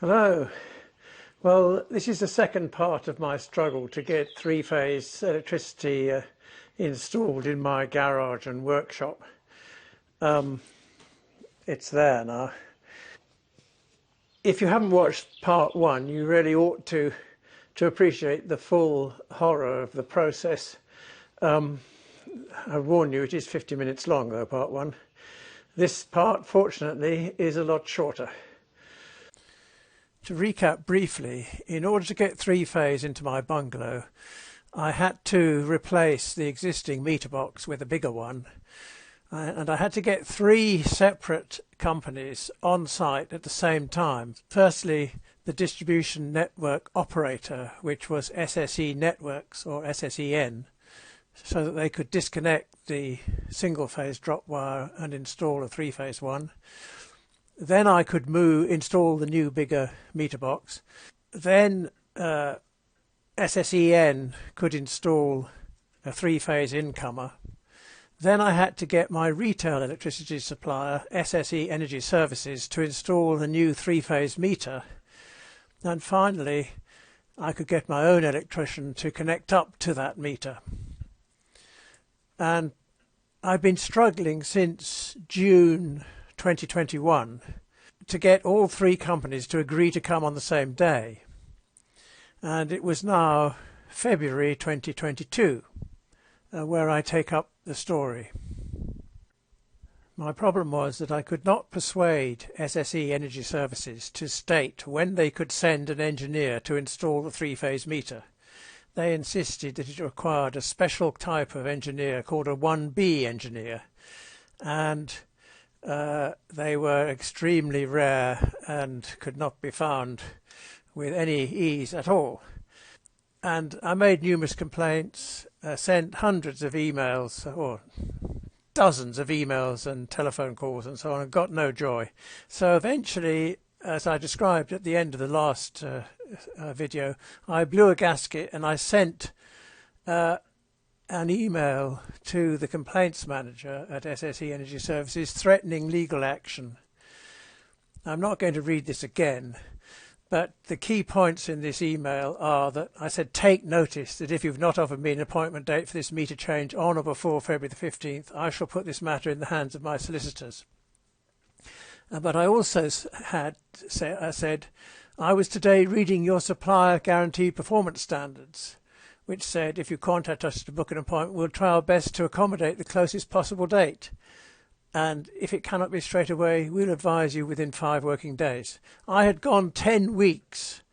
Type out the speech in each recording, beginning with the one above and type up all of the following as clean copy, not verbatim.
Hello. Well, this is the second part of my struggle to get three-phase electricity installed in my garage and workshop. It's there now. If you haven't watched part one, you really ought to appreciate the full horror of the process. I warn you, it is 50 minutes long, though, part one. This part, fortunately, is a lot shorter. To recap briefly, in order to get three-phase into my bungalow, I had to replace the existing meter box with a bigger one, and I had to get three separate companies on site at the same time. Firstly, the distribution network operator, which was SSE Networks or SSEN, so that they could disconnect the single-phase drop wire and install a three-phase one. Then I could install the new bigger meter box. Then SSEN could install a three-phase incomer. Then I had to get my retail electricity supplier, SSE Energy Services, to install the new three-phase meter. And finally, I could get my own electrician to connect up to that meter. And I've been struggling since June 2021 to get all three companies to agree to come on the same day. And it was now February 2022 where I take up the story. My problem was that I could not persuade SSE Energy Services to state when they could send an engineer to install the three-phase meter. They insisted that it required a special type of engineer called a 1B engineer, and they were extremely rare and could not be found with any ease at all. And I made numerous complaints, sent hundreds of emails, or dozens of emails and telephone calls and so on, and got no joy. So eventually, as I described at the end of the last video, I blew a gasket and I sent an email to the complaints manager at SSE Energy Services threatening legal action. I'm not going to read this again, but the key points in this email are that I said, take notice that if you've not offered me an appointment date for this meter change on or before February the 15th, I shall put this matter in the hands of my solicitors. But I also said, I was today reading your supplier guaranteed performance standards, which said if you contact us to book an appointment, we'll try our best to accommodate the closest possible date. And if it cannot be straight away, we'll advise you within 5 working days. I had gone 10 weeks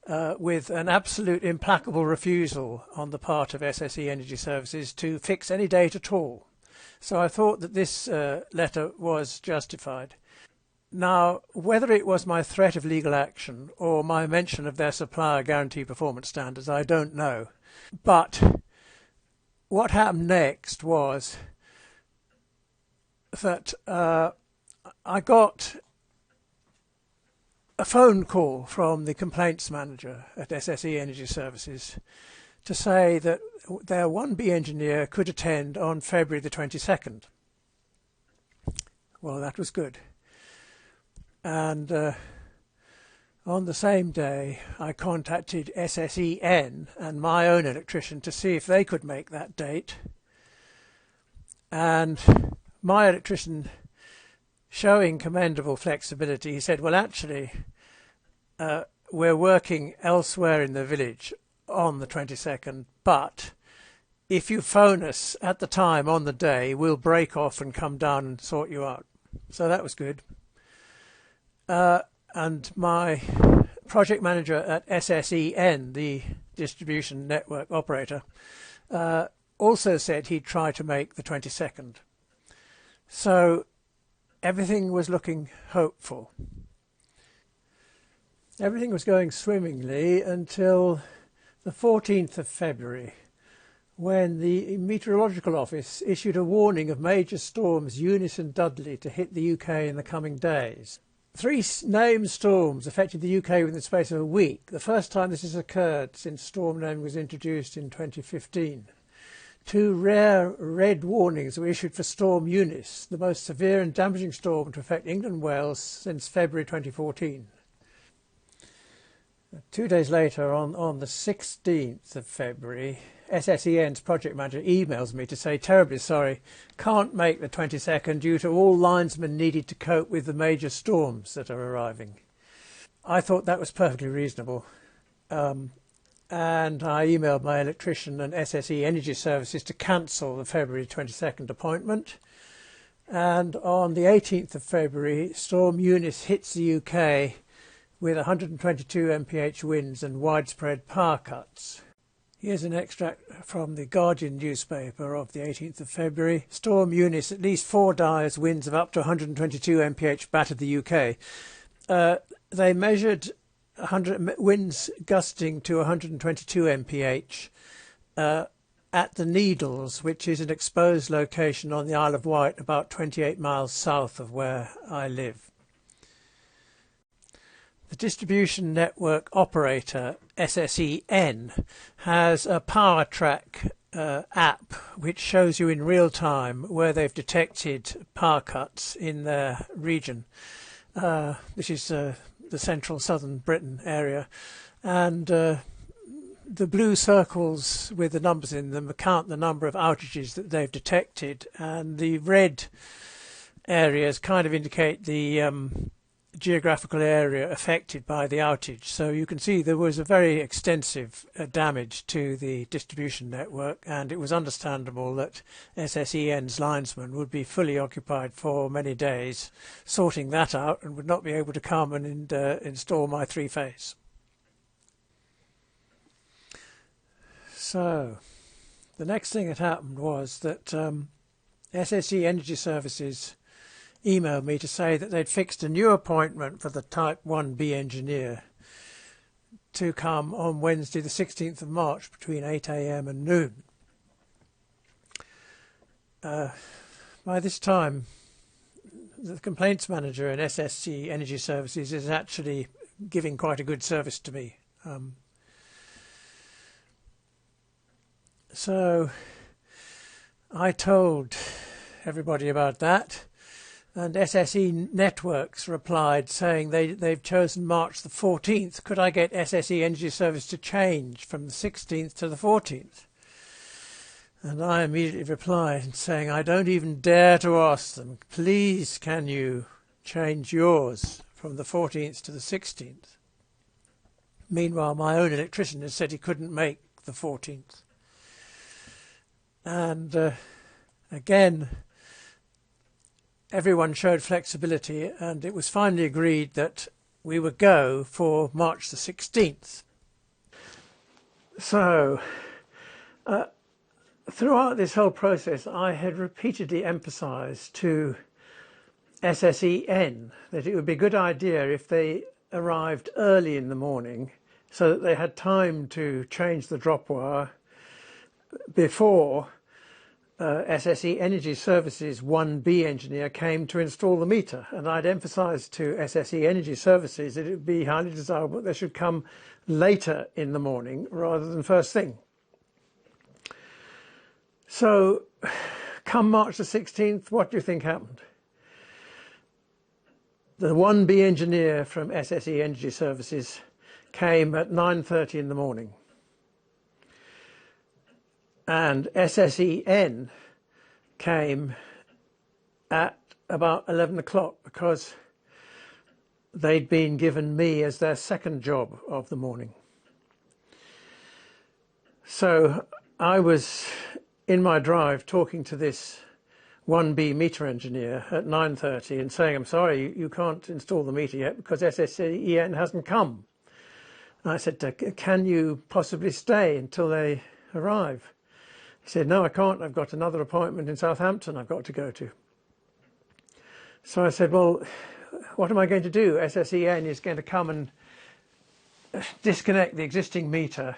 with an absolute implacable refusal on the part of SSE Energy Services to fix any date at all. So I thought that this letter was justified. Now, whether it was my threat of legal action or my mention of their supplier guaranteed performance standards, I don't know. But what happened next was that I got a phone call from the complaints manager at SSE Energy Services to say that their 1B engineer could attend on February the 22nd. Well, that was good. And on the same day, I contacted SSEN and my own electrician to see if they could make that date. And my electrician, showing commendable flexibility, he said, well, actually, we're working elsewhere in the village on the 22nd, but if you phone us at the time on the day, we'll break off and come down and sort you out. So that was good. And my project manager at SSEN, the distribution network operator, also said he'd try to make the 22nd. So everything was looking hopeful. Everything was going swimmingly until the 14th of February, when the Meteorological Office issued a warning of major storms Eunice and Dudley to hit the UK in the coming days. 3 named storms affected the UK within the space of a week, the first time this has occurred since storm naming was introduced in 2015. 2 rare red warnings were issued for Storm Eunice, the most severe and damaging storm to affect England and Wales since February 2014. 2 days later, on the 16th of February, SSEN's project manager emails me to say, terribly sorry, can't make the 22nd due to all linesmen needed to cope with the major storms that are arriving. I thought that was perfectly reasonable. And I emailed my electrician and SSE Energy Services to cancel the February 22nd appointment. And on the 18th of February, Storm Eunice hits the UK with 122 mph winds and widespread power cuts. Here's an extract from the Guardian newspaper of the 18th of February. Storm Eunice, at least 4 dies, winds of up to 122 mph battered the UK. They measured winds gusting to 122 mph at the Needles, which is an exposed location on the Isle of Wight about 28 miles south of where I live. The distribution network operator, SSEN, has a part2 app which shows you in real time where they've detected power cuts in their region. This is the central southern Britain area. And the blue circles with the numbers in them count the number of outages that they've detected. And the red areas kind of indicate the geographical area affected by the outage. So you can see there was a very extensive damage to the distribution network, and it was understandable that SSEN's linesmen would be fully occupied for many days sorting that out and would not be able to come and install my three-phase. So the next thing that happened was that SSE Energy Services emailed me to say that they'd fixed a new appointment for the Type 1B engineer to come on Wednesday the 16th of March between 8 AM and noon. By this time, the complaints manager in SSE Energy Services is actually giving quite a good service to me. So I told everybody about that. And SSE Networks replied saying they've chosen March the 14th. Could I get SSE Energy Service to change from the 16th to the 14th? And I immediately replied saying, I don't even dare to ask them. Please, can you change yours from the 14th to the 16th? Meanwhile, my own electrician has said he couldn't make the 14th. And again, everyone showed flexibility, and it was finally agreed that we would go for March the 16th. So, throughout this whole process, I had repeatedly emphasised to SSEN that it would be a good idea if they arrived early in the morning so that they had time to change the drop wire before SSE Energy Services 1B engineer came to install the meter. And I'd emphasised to SSE Energy Services that it would be highly desirable that they should come later in the morning rather than first thing. So come March the 16th, what do you think happened? The 1B engineer from SSE Energy Services came at 9:30 in the morning. And SSEN came at about 11 o'clock because they'd been given me as their second job of the morning. So I was in my drive talking to this 1B meter engineer at 9:30 and saying, I'm sorry, you can't install the meter yet because SSEN hasn't come. And I said, can you possibly stay until they arrive? He said, no, I can't. I've got another appointment in Southampton I've got to go to. So I said, well, what am I going to do? SSEN is going to come and disconnect the existing meter,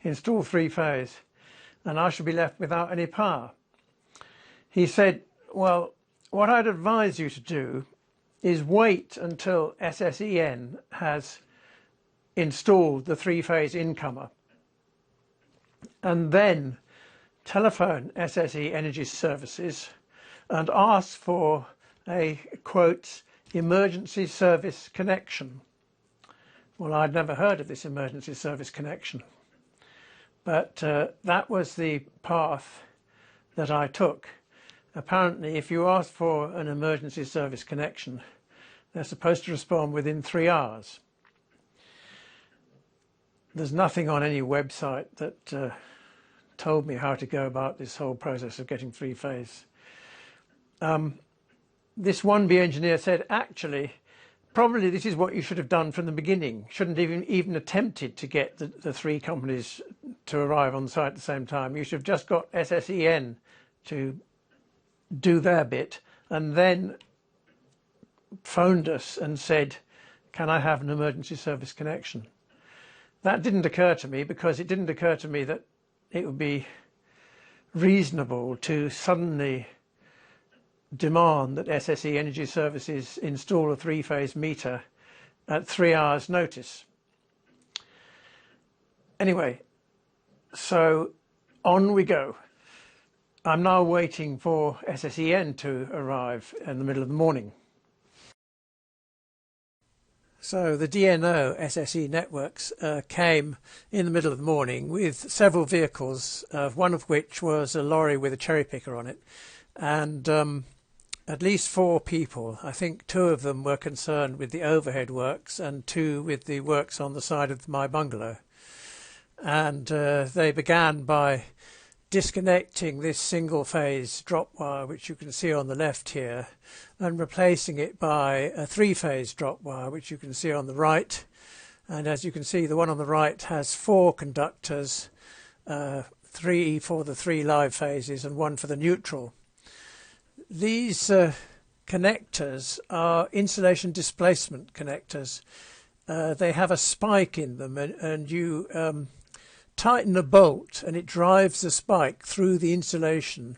install three-phase, and I shall be left without any power. He said, well, what I'd advise you to do is wait until SSEN has installed the three-phase incomer and then telephone SSE Energy Services and ask for a, quote, emergency service connection, Well, I'd never heard of this emergency service connection, but that was the path that I took. Apparently, if you ask for an emergency service connection, they're supposed to respond within 3 hours. There's nothing on any website that told me how to go about this whole process of getting three-phase. This 1B engineer said, actually, probably this is what you should have done from the beginning. Shouldn't even attempted to get the three companies to arrive on site at the same time. You should have just got SSEN to do their bit and then phoned us and said, can I have an emergency service connection? That didn't occur to me because it didn't occur to me that it would be reasonable to suddenly demand that SSE Energy Services install a three-phase meter at 3 hours notice. Anyway, so on we go. I'm now waiting for SSEN to arrive in the middle of the morning. So the DNO SSE networks came in the middle of the morning with several vehicles, one of which was a lorry with a cherry picker on it, and at least 4 people. I think 2 of them were concerned with the overhead works and 2 with the works on the side of my bungalow. And they began by disconnecting this single phase drop wire, which you can see on the left here, and replacing it by a 3-phase drop wire, which you can see on the right. And as you can see, the one on the right has 4 conductors, 3 for the 3 live phases and 1 for the neutral. These connectors are insulation displacement connectors. They have a spike in them, and you tighten a bolt and it drives the spike through the insulation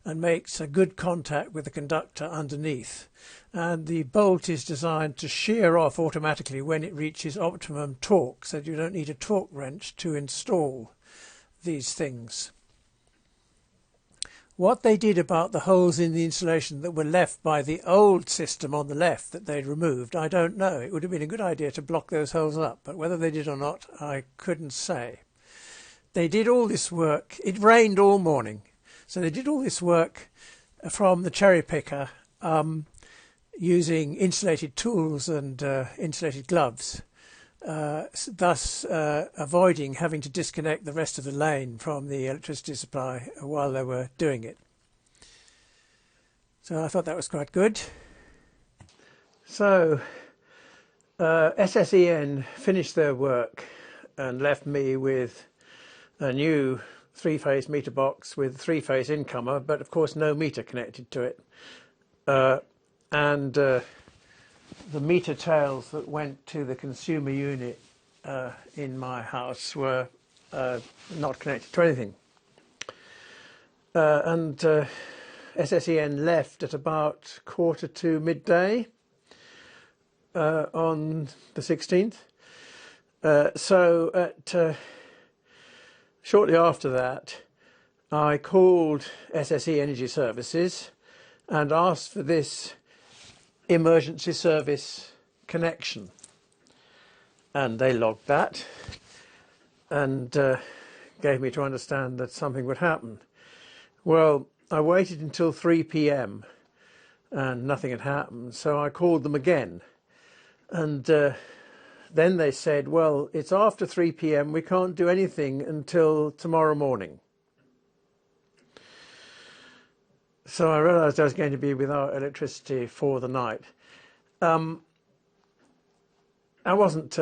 and makes a good contact with the conductor underneath. And the bolt is designed to shear off automatically when it reaches optimum torque, so that you don't need a torque wrench to install these things. What they did about the holes in the insulation that were left by the old system on the left that they'd removed, I don't know. It would have been a good idea to block those holes up, but whether they did or not, I couldn't say. They did all this work. It rained all morning, so they did all this work from the cherry picker using insulated tools and insulated gloves, thus avoiding having to disconnect the rest of the lane from the electricity supply while they were doing it. So I thought that was quite good. So SSEN finished their work and left me with a new 3-phase meter box with 3-phase incomer, but of course no meter connected to it. And the meter tails that went to the consumer unit in my house were not connected to anything. And SSEN left at about 1:45 midday on the 16th. So at shortly after that, I called SSE Energy Services and asked for this emergency service connection. And they logged that and gave me to understand that something would happen. Well, I waited until 3 p.m. and nothing had happened, so I called them again. And then they said, well, it's after 3 p.m, we can't do anything until tomorrow morning. So I realised I was going to be without electricity for the night. I wasn't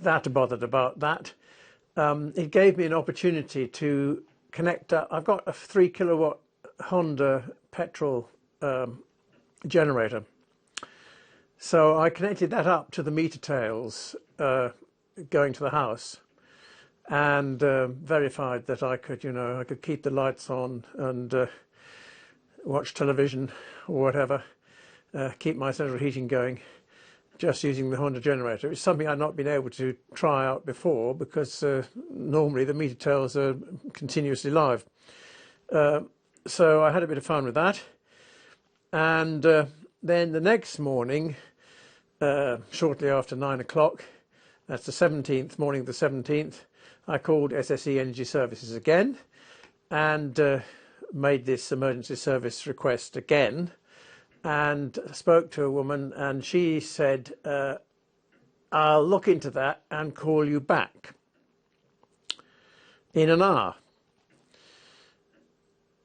that bothered about that. It gave me an opportunity to connect up. I've got a 3 kilowatt Honda petrol generator. So I connected that up to the meter tails going to the house, and verified that I could, I could keep the lights on and watch television or whatever, keep my central heating going, just using the Honda generator. It's something I'd not been able to try out before because normally the meter tails are continuously live. So I had a bit of fun with that, and then the next morning, shortly after 9 o'clock, That's the 17th, morning of the 17th. I called SSE Energy Services again and made this emergency service request again, and spoke to a woman, and she said, I'll look into that and call you back in an hour.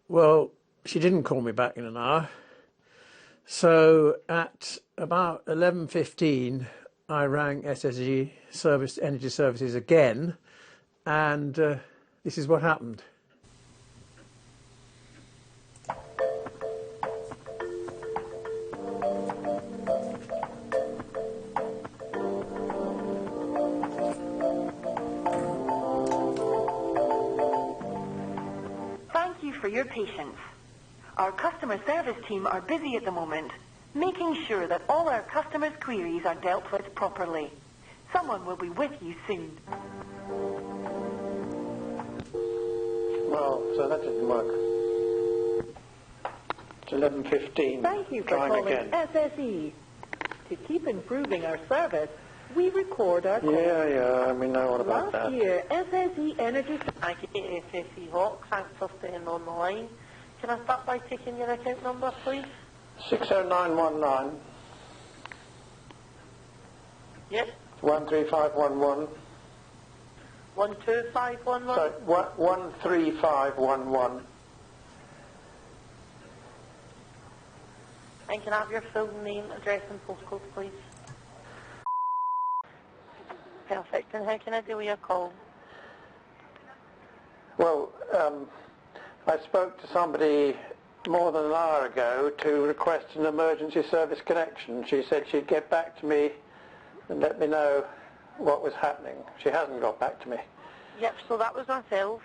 Well, she didn't call me back in an hour. So at about 11:15, I rang SSE Energy Services again, and this is what happened. Thank you for your patience. Our customer service team are busy at the moment, making sure that all our customers' queries are dealt with properly. Someone will be with you soon. Well, so that didn't work. It's 11:15. Thank you for Trying calling again. SSE. To keep improving our service, we record our calls. Yeah, we know all about Last that. year, SSE Energy... I get SSE Hawk. Thanks for staying on the line. Can I start by taking your account number, please? 60919 Yes. 13511. 12511. Sorry, 13511. And can I have your full name, address and postcode, please? Perfect. And how can I deal with your call? Well, I spoke to somebody more than an hour ago to request an emergency service connection. She said she'd get back to me and let me know what was happening. She hasn't got back to me. Yep, so that was myself.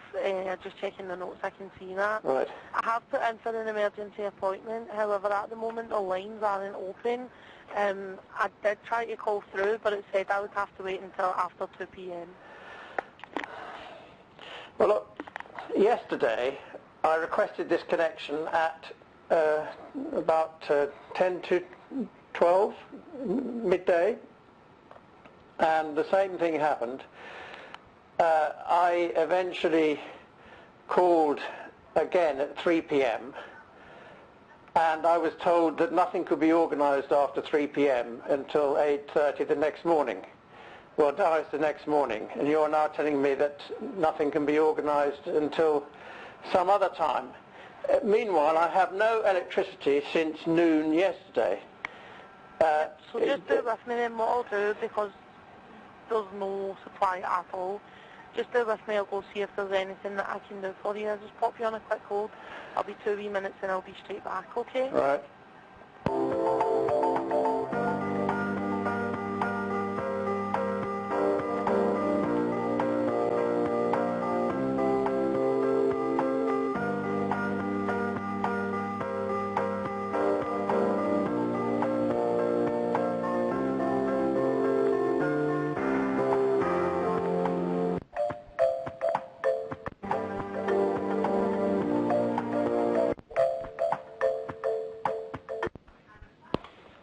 Just checking the notes, I can see that. Right. I have put in for an emergency appointment. However, at the moment, the lines aren't open. I did try to call through, but it said I would have to wait until after 2 p.m. Well, look, yesterday I requested this connection at about 10 to 12, midday, and the same thing happened. I eventually called again at 3 p.m. and I was told that nothing could be organised after 3 p.m. until 8:30 the next morning. Well, now it's the next morning, and you're now telling me that nothing can be organised until some other time. Meanwhile, I have no electricity since noon yesterday. So just bear with me then, what I'll do, because there's no supply at all, just bear with me, I'll go see if there's anything that I can do for you. I'll just pop you on a quick hold. I'll be 2 wee minutes and I'll be straight back, okay? Right.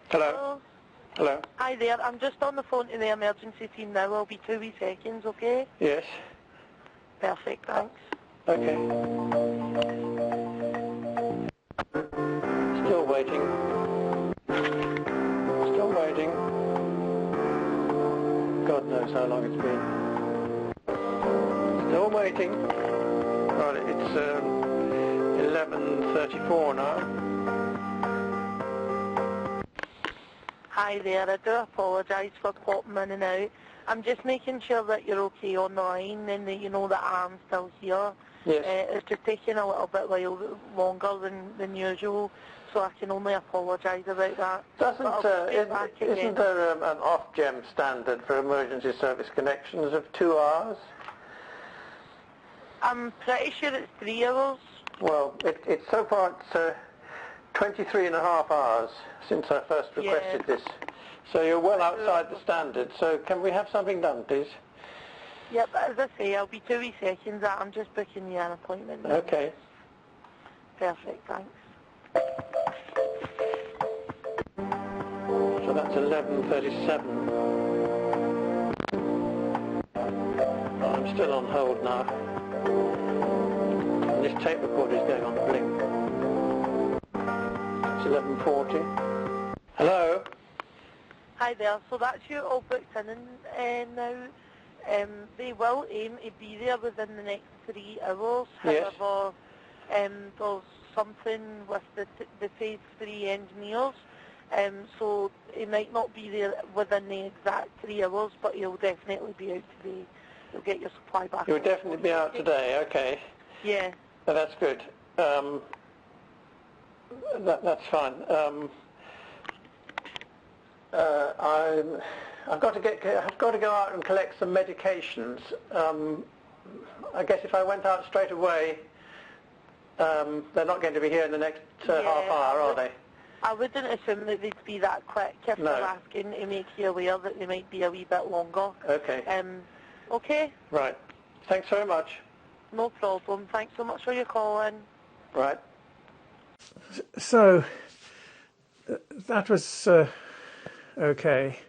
Hello. Hello. Hi there, I'm just on the phone to the emergency team now. I'll be 2 wee seconds, okay? Yes. Perfect, thanks. Okay. Still waiting. Still waiting. God knows how long it's been. Still waiting. Right, it's 11:34 now. Hi there, I do apologise for popping in and out. I'm just making sure that you're okay on the line and that you know that I'm still here. Yes. It's just taking a little bit longer than usual, so I can only apologise about that. Isn't there an off-gem standard for emergency service connections of 2 hours? I'm pretty sure it's 3 hours. Well, it's so far it's 23 and a half hours since I first requested this. So you're well outside the standard. So can we have something done, please? Yep, as I say, I'll be 2 wee seconds. I'm just booking you an appointment. Okay. Perfect, thanks. So that's 11:37. still on hold now. And this tape recorder is going on the blink. It's 11:40. Hello? Hi there, so that's you all booked in now. They will aim to be there within the next 3 hours. Yes. However, there's something with the phase 3 engineers, so it might not be there within the exact 3 hours, but he'll definitely be out today. You'll get your supply back. He will definitely be out today, okay. Yeah. Oh, that's good. That's fine. I've got to go out and collect some medications. I guess if I went out straight away, they're not going to be here in the next half hour, are they? I wouldn't assume that they'd be that quick if No. they're asking to make you aware that they might be a wee bit longer. Okay. Okay? Right. Thanks very much. No problem. Thanks so much for your call in. Right. So, that was okay.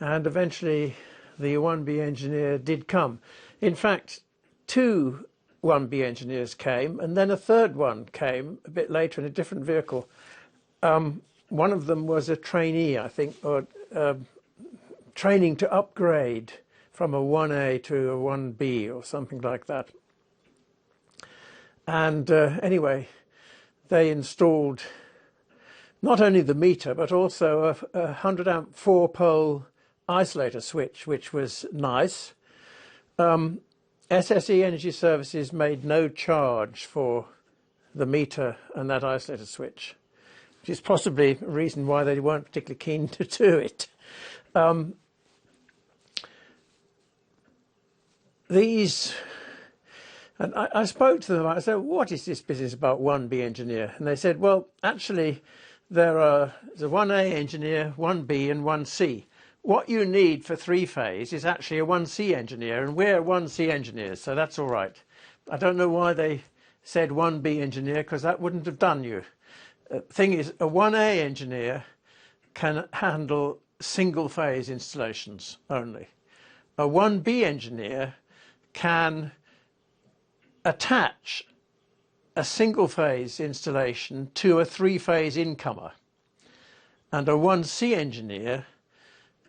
And eventually the 1B engineer did come. In fact, 2 1B engineers came, and then a third one came a bit later in a different vehicle. One of them was a trainee, I think, or training to upgrade from a 1A to a 1B or something like that. And anyway, they installed not only the meter, but also a 100 amp 4-pole isolator switch, which was nice. SSE Energy Services made no charge for the meter and that isolator switch, which is possibly a reason why they weren't particularly keen to do it. And I spoke to them, I said, what is this business about 1B engineer? And they said, well, actually, there's a 1A engineer, 1B and 1C. What you need for 3-phase is actually a 1C engineer, and we're 1C engineers, so that's all right. I don't know why they said 1B engineer, because that wouldn't have done you. Thing is, a 1A engineer can handle single-phase installations only. A 1B engineer can attach a single-phase installation to a 3-phase incomer, and a 1C engineer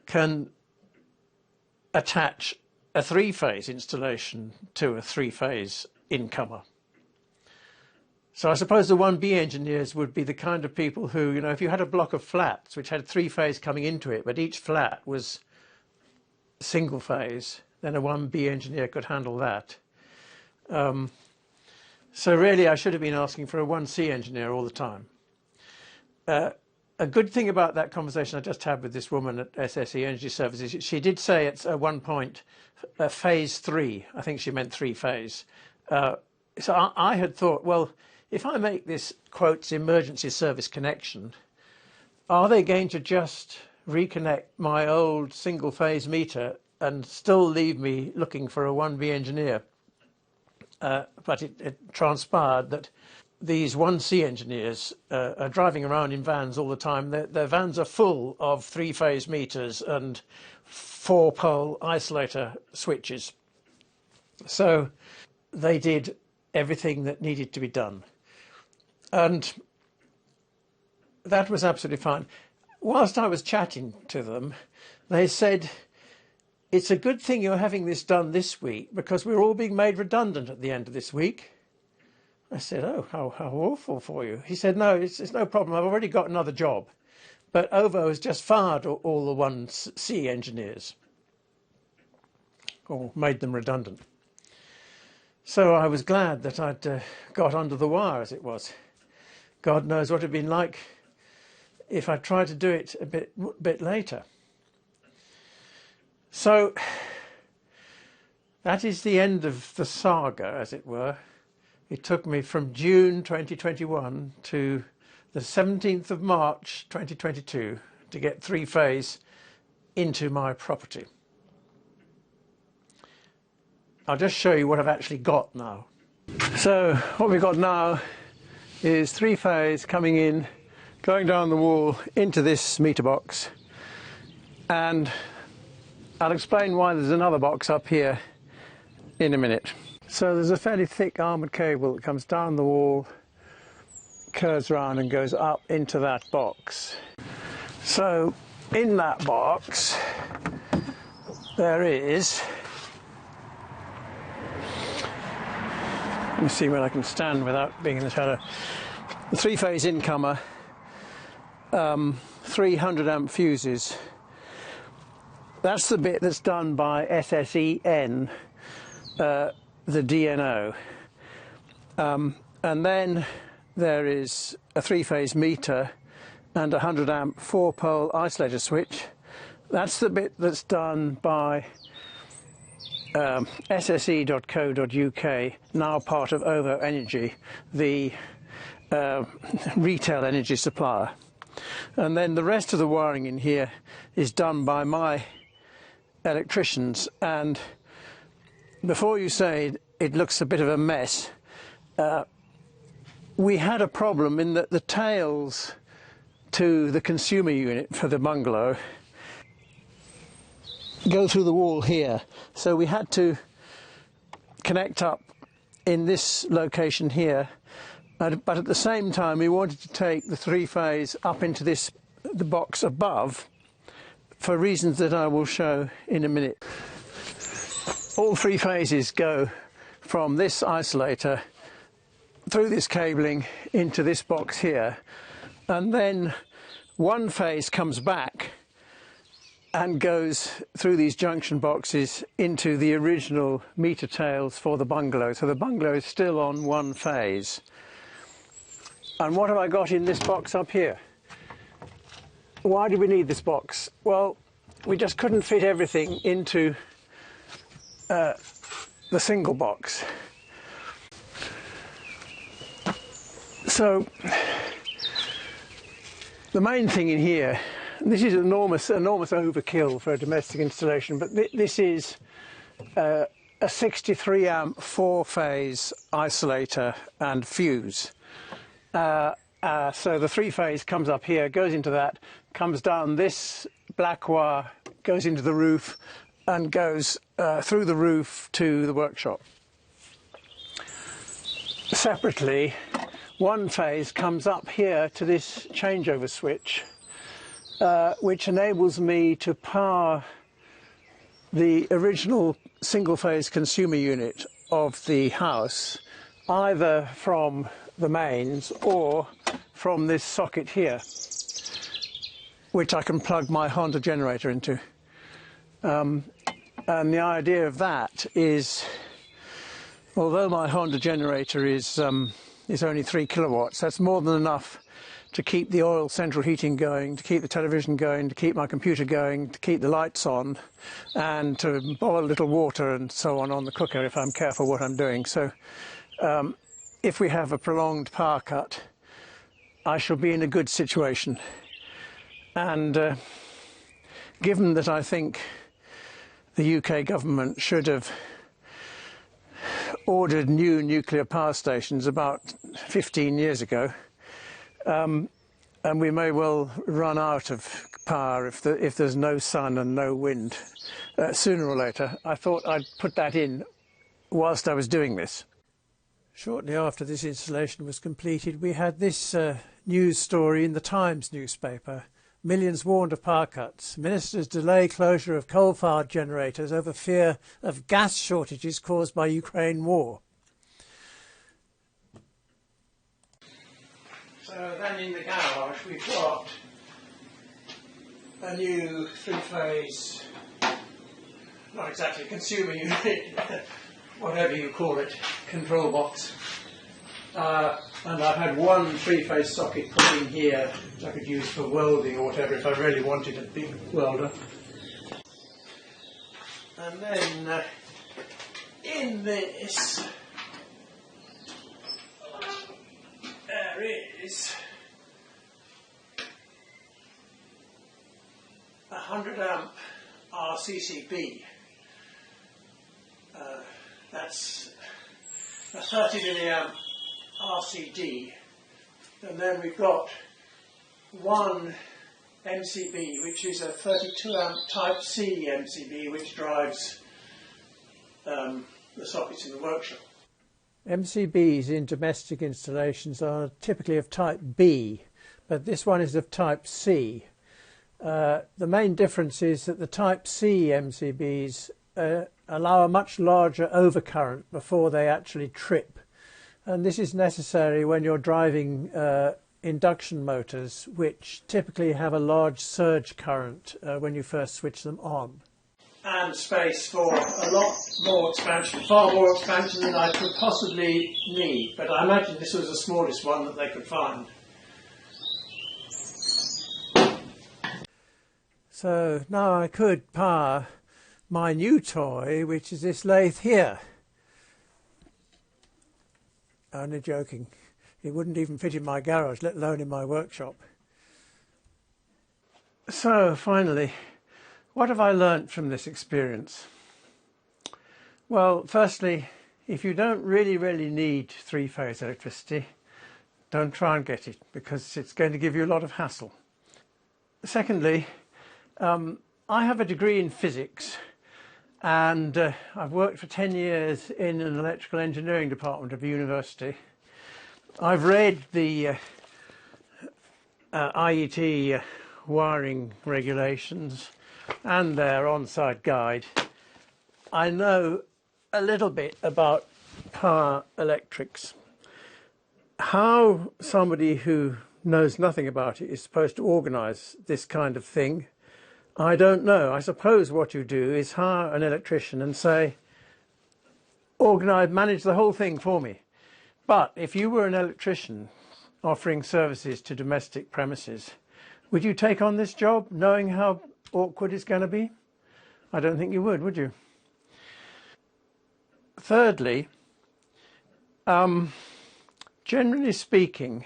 can attach a 3-phase installation to a 3-phase incomer. So I suppose the 1B engineers would be the kind of people who, you know, if you had a block of flats which had 3-phase coming into it, but each flat was single-phase, then a 1B engineer could handle that. So really I should have been asking for a 1C engineer all the time. A good thing about that conversation I just had with this woman at SSE Energy Services, she did say at one point, phase 3, I think she meant 3-phase. So I had thought, well, if I make this, quotes, emergency service connection, are they going to just reconnect my old single-phase meter and still leave me looking for a 1B engineer? But it transpired that these 1C engineers are driving around in vans all the time. Their vans are full of 3-phase meters and 4-pole isolator switches. So they did everything that needed to be done. And that was absolutely fine. Whilst I was chatting to them, they said, it's a good thing you're having this done this week because we're all being made redundant at the end of this week. I said, oh, how awful for you. He said, no, it's no problem. I've already got another job. But OVO has just fired all the 1C engineers, or made them redundant. So I was glad that I'd got under the wire, as it was. God knows what it would have been like if I tried to do it a bit later. So that is the end of the saga, as it were. It took me from June 2021 to the 17th of March 2022 to get 3-phase into my property. I'll just show you what I've actually got now. So what we've got now is 3-phase coming in, going down the wall into this meter box, and I'll explain why there's another box up here in a minute. So there's a fairly thick armoured cable that comes down the wall, curves around and goes up into that box. So in that box there is, let me see where I can stand without being in the shadow, the three-phase incomer, 300 amp fuses. That's the bit that's done by SSEN, the DNO. And then there is a three-phase meter and a 100 amp 4-pole isolator switch. That's the bit that's done by sse.co.uk, now part of OVO Energy, the retail energy supplier. And then the rest of the wiring in here is done by my electricians. And before you say it looks a bit of a mess, we had a problem in that the tails to the consumer unit for the bungalow go through the wall here. So we had to connect up in this location here, but at the same time we wanted to take the three-phase up into the box above, for reasons that I will show in a minute. All three phases go from this isolator through this cabling into this box here, and then one phase comes back and goes through these junction boxes into the original meter tails for the bungalow. So the bungalow is still on one phase. And what have I got in this box up here? Why do we need this box? Well, we just couldn't fit everything into the single box. So the main thing in here, this is enormous overkill for a domestic installation, but this is a 63 amp 4-phase isolator and fuse. So the three-phase comes up here, goes into that, comes down this black wire, goes into the roof and goes through the roof to the workshop. Separately, one phase comes up here to this changeover switch, which enables me to power the original single-phase consumer unit of the house, either from the mains or from this socket here, which I can plug my Honda generator into. And the idea of that is, although my Honda generator is only 3 kilowatts, that's more than enough to keep the oil central heating going, to keep the television going, to keep my computer going, to keep the lights on, and to boil a little water and so on the cooker if I'm careful what I'm doing. So if we have a prolonged power cut, I shall be in a good situation. And given that I think the UK government should have ordered new nuclear power stations about 15 years ago, and we may well run out of power if there's no sun and no wind sooner or later. I thought I'd put that in whilst I was doing this. Shortly after this installation was completed, we had this news story in the Times newspaper. Millions warned of power cuts. Ministers delay closure of coal-fired generators over fear of gas shortages caused by Ukraine war. So then in the garage we've got a new three-phase, not exactly consumer unit, whatever you call it, control box. And I've had one three-phase socket put in here which I could use for welding or whatever if I really wanted a big welder. And then in this there is a 100 amp RCCB. That's a 30 milliamp RCD, and then we've got one MCB, which is a 32 amp Type C MCB, which drives the sockets in the workshop. MCBs in domestic installations are typically of type B, but this one is of type C. The main difference is that the type C MCBs allow a much larger overcurrent before they actually trip. And this is necessary when you're driving induction motors, which typically have a large surge current when you first switch them on. And space for a lot more expansion, far more expansion than I could possibly need. But I imagine this was the smallest one that they could find. So now I could power my new toy, which is this lathe here. Only joking. It wouldn't even fit in my garage, let alone in my workshop. So finally, what have I learnt from this experience? Well, firstly, if you don't really need three-phase electricity, don't try and get it, because it's going to give you a lot of hassle. Secondly, I have a degree in physics, and I've worked for 10 years in an electrical engineering department of a university. I've read the IET wiring regulations and their on-site guide. I know a little bit about power electrics. How somebody who knows nothing about it is supposed to organise this kind of thing, I don't know. I suppose what you do is hire an electrician and say, manage the whole thing for me. But if you were an electrician offering services to domestic premises, would you take on this job knowing how awkward it's going to be? I don't think you would you? Thirdly, generally speaking,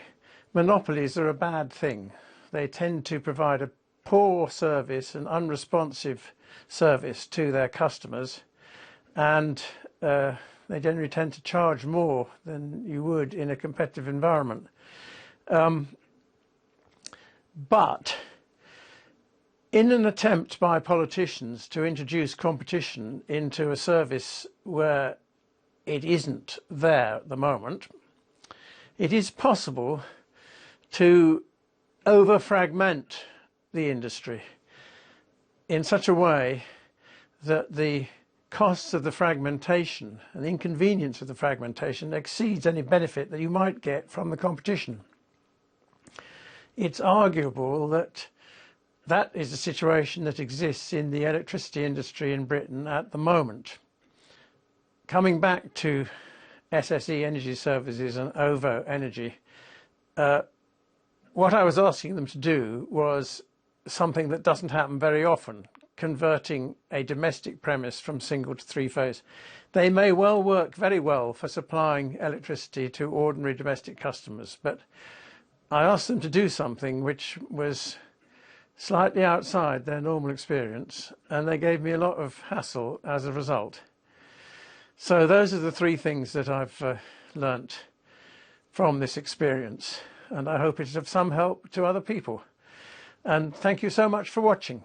monopolies are a bad thing. They tend to provide a poor service and unresponsive service to their customers, and they generally tend to charge more than you would in a competitive environment. But in an attempt by politicians to introduce competition into a service where it isn't there at the moment, it is possible to over-fragment the industry in such a way that the costs of the fragmentation and the inconvenience of the fragmentation exceeds any benefit that you might get from the competition. It's arguable that that is a situation that exists in the electricity industry in Britain at the moment. Coming back to SSE Energy Services and OVO Energy, what I was asking them to do was something that doesn't happen very often, converting a domestic premise from single to three-phase. They may well work very well for supplying electricity to ordinary domestic customers, but I asked them to do something which was slightly outside their normal experience, and they gave me a lot of hassle as a result. So those are the three things that I've learnt from this experience, and I hope it's of some help to other people. And thank you so much for watching.